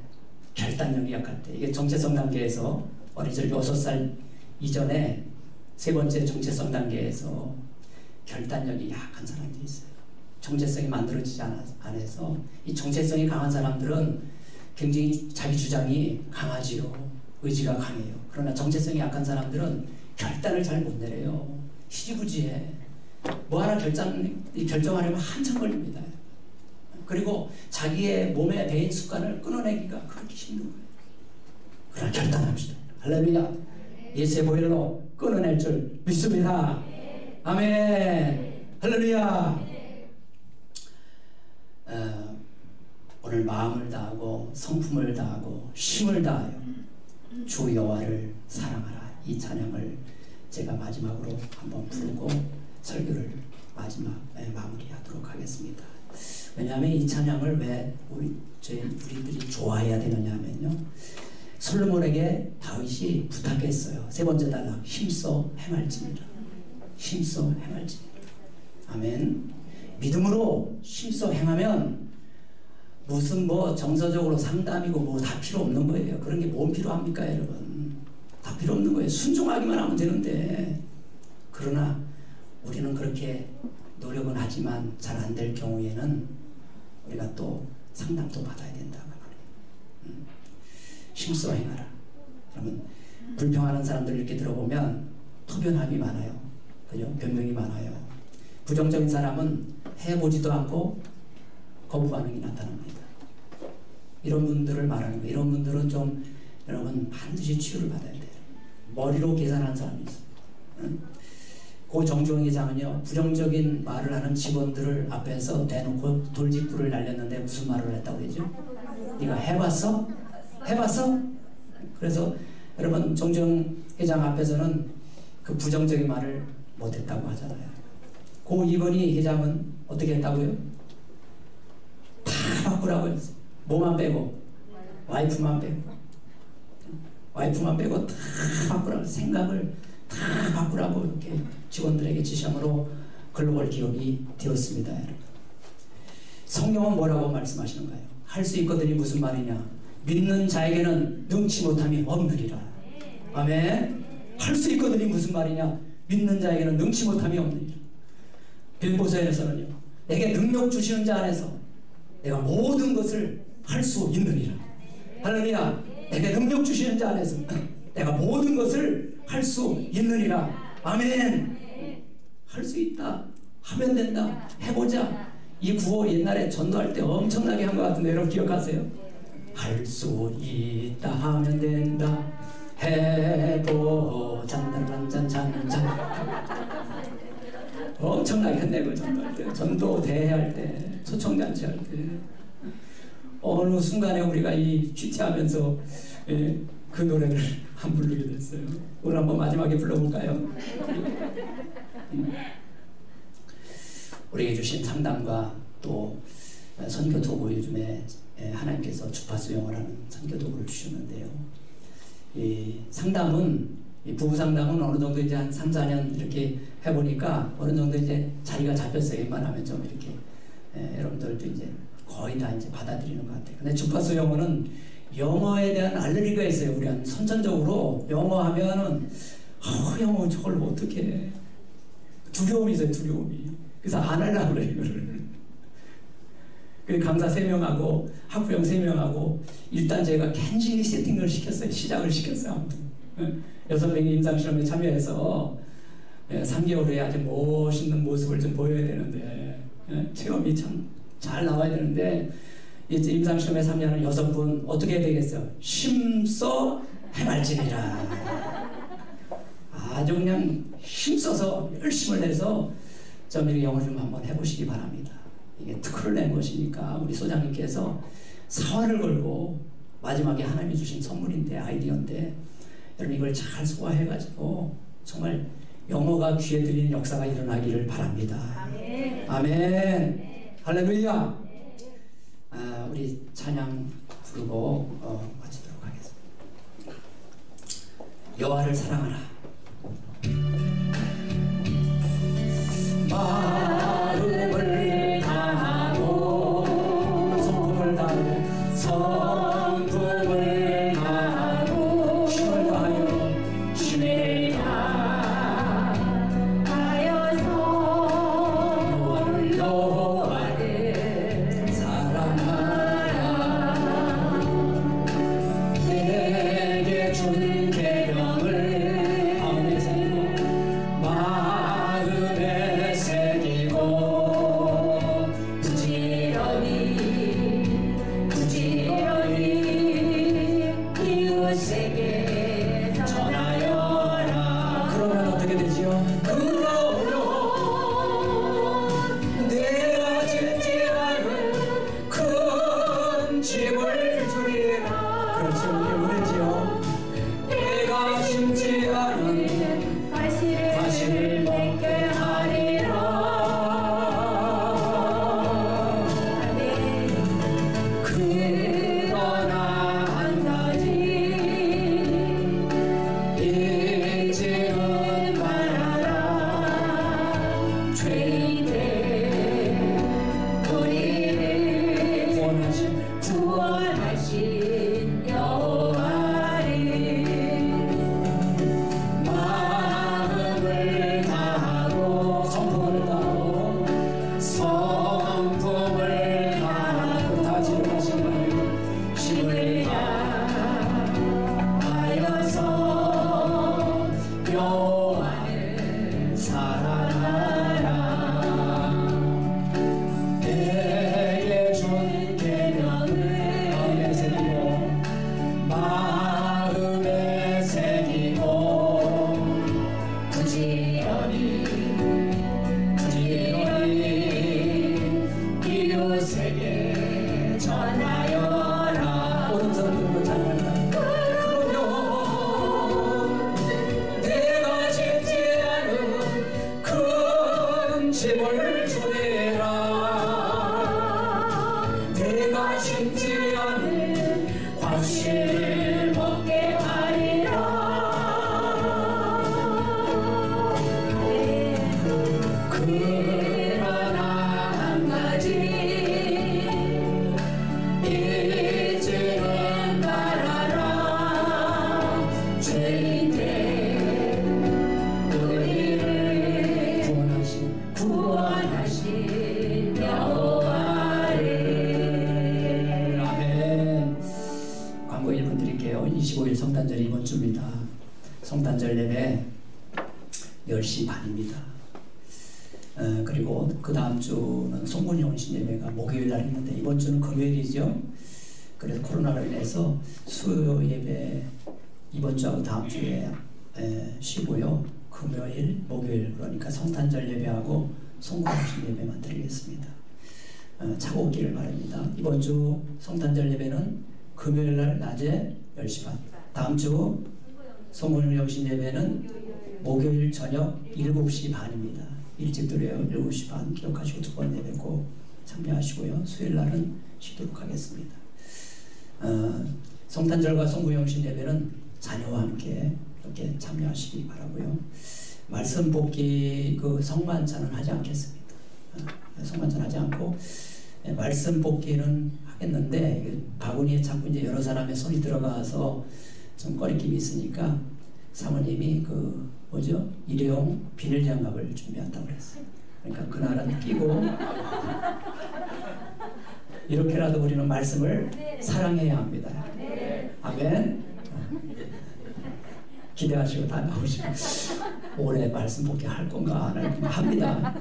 결단력이 약할 때, 이게 정체성 단계에서 어린 시절 6살 이전에 세 번째 정체성 단계에서 결단력이 약한 사람들이 있어요. 정체성이 만들어지지 않아서 이 정체성이 강한 사람들은 굉장히 자기 주장이 강하지요. 의지가 강해요. 그러나 정체성이 약한 사람들은 결단을 잘 못 내려요. 희지부지해. 뭐 하나 결정하려면 한참 걸립니다. 그리고 자기의 몸에 배인 습관을 끊어내기가 그렇게 힘든 거예요. 그러나 결단합시다. 할렐루야. 예수의 보혈로 끊어낼 줄 믿습니다. 아멘. 할렐루야. 오늘 마음을 다하고 성품을 다하고 힘을 다하여 주 여호와를 사랑하라. 이 찬양을 제가 마지막으로 한번 부르고 설교를 마무리하도록 하겠습니다. 왜냐하면 이 찬양을 왜 우리들이 좋아해야 되느냐 하면요, 솔로몬에게 다윗이 부탁했어요. 세 번째 단락, 힘써 행할지니라. 힘써 행할지니라. 아멘. 믿음으로 힘써 행하면 무슨 정서적으로 상담이고 다 필요 없는 거예요. 그런 게 뭔 필요합니까, 여러분? 다 필요 없는 거예요. 순종하기만 하면 되는데. 그러나 우리는 그렇게 노력은 하지만 잘 안 될 경우에는 우리가 또 상담도 받아야 된다고 말해요. 힘써 행하라. 그러면 불평하는 사람들 이렇게 들어보면 토변함이 많아요. 그죠? 변명이 많아요. 부정적인 사람은 해보지도 않고 거부 반응이 나타납니다. 이런 분들을 말하는 거예요. 이런 분들은 좀 여러분 반드시 치유를 받아야 돼요. 머리로 계산하는 사람이 있어요. 고 정주영 회장은요, 부정적인 말을 하는 직원들을 앞에서 대놓고 돌직구를 날렸는데 무슨 말을 했다고 그러죠? 네가 해봤어? 해봤어? 그래서 여러분 정주영 회장 앞에서는 그 부정적인 말을 못했다고 하잖아요. 고 이건희 회장은 어떻게 했다고요? 다 바꾸라고 했어요. 뭐만 빼고? 와이프만 빼고 다 바꾸라고, 생각을 다 바꾸라고 이렇게 직원들에게 지시함으로 글로벌 기업이 되었습니다. 여러분. 성경은 뭐라고 말씀하시는가요? 할 수 있거든이 무슨 말이냐? 믿는 자에게는 능치 못함이 없느니라. 아멘. 할 수 있거든이 무슨 말이냐? 믿는 자에게는 능치 못함이 없느니라. 빌보서에서는요, 내게 능력 주시는 자 안에서 내가 모든 것을 할 수 있느니라. 할렐루야. 내게 능력 주시는 자 안에서 내가 모든 것을 할 수 있느니라. 아멘. 할 수 있다. 하면 된다. 해보자. 이 구호 옛날에 전도할 때 엄청나게 한 것 같은데 여러분 기억하세요? 할 수 있다 하면 된다. 해보자. 잔잔 엄청나게 했네요. 전도할 때, 전도 대회할 때, 초청잔치 할 때. 어느 순간에 우리가 이 GT하면서 그 노래를 안 부르게 됐어요. 오늘 한번 마지막에 불러볼까요? 우리에게 주신 상담과 또 선교 도구, 요즘에 하나님께서 주파수 영어라는 선교 도구를 주셨는데요. 이 상담은, 이 부부 상담은 어느 정도 이제 한 3, 4년 이렇게 해보니까 어느 정도 이제 자리가 잡혔어요. 웬만하면 좀 이렇게 여러분들도 이제 거의 다 이제 받아들이는 것 같아요. 근데 주파수 영어는 영어에 대한 알레르기가 있어요. 우리 한 선천적으로 영어 하면은 영어 저걸 어떻게 해. 두려움이 있어요. 두려움이. 그래서 안 하려고 그래요. 이거를. 그 강사 3명하고 학부형 3명하고 일단 제가 캔진이 세팅을 시켰어요. 시작을 시켰어요. 아무튼 6명이 임상실험에 참여해서 3개월 후에 아주 멋있는 모습을 좀 보여야 되는데 체험이 참 잘 나와야 되는데 이제 임상실험에 참여하는 6분 어떻게 해야 되겠어요? 힘써 해발진이라 아주 그냥 힘써서 열심을 내서 좀 이렇게 영어 좀 한번 해보시기 바랍니다. 이게 특허를 낸 것이니까 우리 소장님께서 사활을 걸고 마지막에 하나님이 주신 선물인데, 아이디어인데 여러분 이걸 잘 소화해가지고 정말 영어가 귀에 들리는 역사가 일어나기를 바랍니다. 아멘. 아멘. 할렐루야. 우리 찬양 부르고 마치도록 하겠습니다. 여호와를 사랑하라. 마음을 다하고 성품을 다하고 성품을 다하고 힘을 다하여 힘을 다하여서 여호와를 사랑하라. 내게 준 계명을 마음에 새기고 마음에 새기고 부지런히 이웃에게 전하여라. 그러면 어떻게 되지요? 그러면 내가 짓지 않은 큰 집을 주리라. 그렇죠. 이게 뭐랬지요? 내가 심지 않은 과실을 먹게 하리라. 그러나 한 가지 잊지는 말아라. 죄인들 우리를 구원하신 여호와를 마음을 다하고 성품을 다하고 성품을 다하고 다 지루하신 거예요. 힘을 다하여서 여호와를 사랑하라. 내게 준 계명을 마음에 새기고 마음에 새기고 부지런히 이웃에게 전하여라. 모든 사람들도 전하여라. 그러면 내가 짓지 않은 큰 집을 주리라. 내가 심지 않은 과실을 먹게 하리라. 그러나 한 가지 잊지는 말아라. 죄인들 우리를 구원하신 여호와를. 아멘. 광고 1분 드릴게요. 25일 성탄절이 이번 주입니다. 성탄절 예배 10시 반입니다. 그리고 그 다음 주는 송문이 온신 예배가 목요일 날 있는데 이번 주는 금요일이죠. 그래서 코로나로 인해서 수요 예배 이번 주하고 다음 주에 쉬고요. 금요일, 목요일 그러니까 성탄절 예배하고 송구영신 예배만 드리겠습니다. 차고기를 바랍니다. 이번 주 성탄절 예배는 금요일날 낮에 10시 반, 다음 주 송구영신 예배는 목요일 저녁 7시 반입니다. 일찍 드려요. 7시 반 기억하시고 두 번 예배 꼭 참여하시고요. 수요일날은 쉬도록 하겠습니다. 성탄절과 송구영신 예배는 자녀와 함께 이렇게 참여하시기 바라고요. 말씀 복기 그 성만찬은 하지 않겠습니다. 성만찬 하지 않고 말씀 복기는 하겠는데 바구니에 자꾸 이제 여러 사람의 손이 들어가서 좀 꺼리낌이 있으니까 사모님이 그 뭐죠? 일회용 비닐 장갑을 준비한다고 그랬어요. 그러니까 그날은 끼고 이렇게라도 우리는 말씀을 사랑해야 합니다. 아멘. 기대하시고 다 나오시고 올해 말씀 복귀 할 건가 안 할 건가 합니다.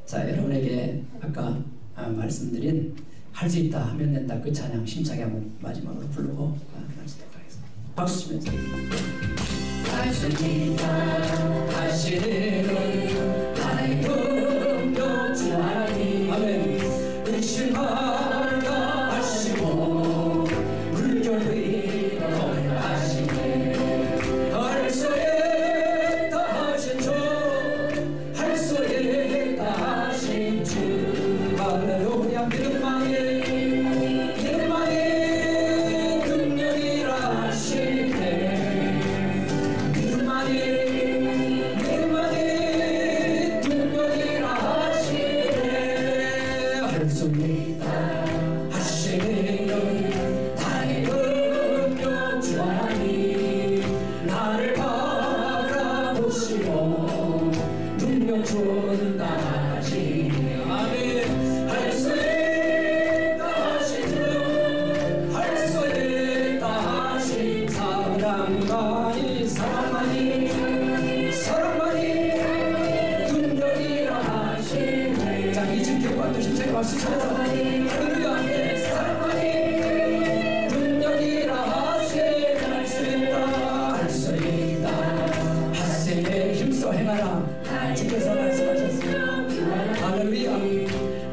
자, 여러분에게 아까 말씀드린 할 수 있다 하면 된다 그 찬양 심사게 한번 마지막으로 부르고 말씀드리도록 하겠습니다. 박수 치면서 할 수 있다 하시는 나의 능력 주 하나님 아멘. 의심 말라 하시고 물결이 거하시네 할 수 있다 하신 주 할 수 있다 하신 주 할렐루야 믿음만이 능력이라 하시네 믿음만이 능력이라 하시네 할 수 있다 하시는 나의 능력 주 하나님 나를 바라보시고 능력 준다 하시네 아멘 할 수 있다 하신 주 할 수 있다 하신 사랑만이 능력이라 하시네 자 이집 교관도 심차게 박수 쳐서 할렐루야 사랑만이 능력이라 하시네 할 수 있다 하시네 힘써 행하라 주께서 말씀하셨어요 할렐루야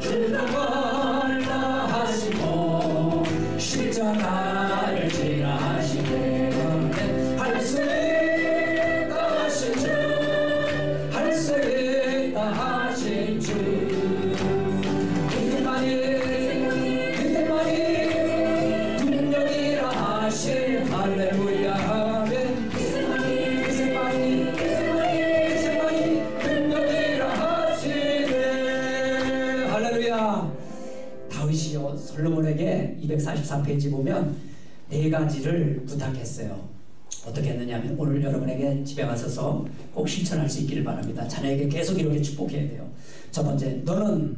주는 말라 하시고 십자가를 지라 하시네 할 수 있다 하신 주 할 수 있다 하신 주 믿음만이 능력이라 하신 할렐루야 아멘 믿음만이 능력이라 하시네 할렐루야 다윗이요 솔로몬에게 244페이지 보면 네 가지를 부탁했어요. 어떻게 했느냐면 오늘 여러분에게 집에 가셔서 꼭 실천할 수 있기를 바랍니다. 자녀에게 계속 이렇게 축복해야 돼요. 첫 번째 너는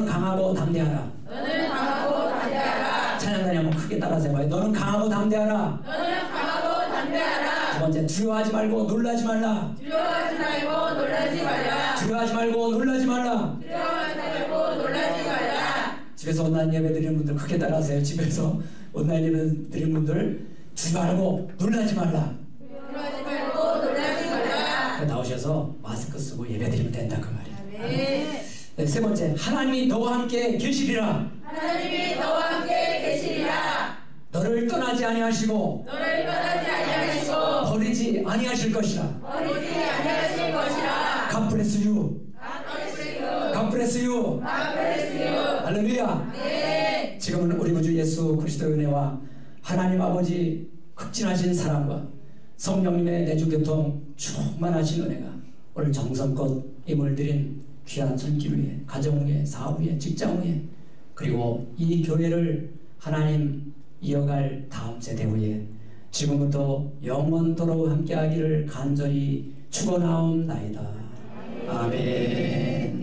강하고 담대하라. 너는 강하고 담대하라. 찬양단이 한번 크게 따라서 해봐요. 너는 강하고 담대하라. 너는 강하고 담대하라. 두 번째 두려워하지 말고 놀라지 말라. 두려워하지 말고 놀라지 말라. 두려워하지 말고 놀라지 말라. 두려워하지 말고 놀라지 말라. 집에서 온라인 예배 드리는 분들 크게 따라하세요. 집에서 온라인 예배 드리는 분들 두려워하고 놀라지 말라. 두려워하지 말고 놀라지 말라. 나오셔서 마스크 쓰고 예배 드리면 된다 그 말이에요. 네. 네, 세 번째 하나님이 너와 함께 계시리라. 하나님이 너와 함께 계시리라. 너를 떠나지 아니하시고 너를 떠나지 아니하시고 버리지 아니하실 것이라. 버리지 아니하실 것이라. God bless you. God bless you. 할렐루야. 네. 지금은 우리 구주 예수 그리스도의 은혜와 하나님 아버지 극진하신 사랑과 성령님의 내주교통 충만하신 은혜가 오늘 정성껏 힘을 들인 귀한 손길 위에 가정 위에 사업 위에 직장 위에 그리고 이 교회를 하나님 이어갈 다음 세대 위에 지금부터 영원토록 함께하기를 간절히 축원하옵나이다. 아멘.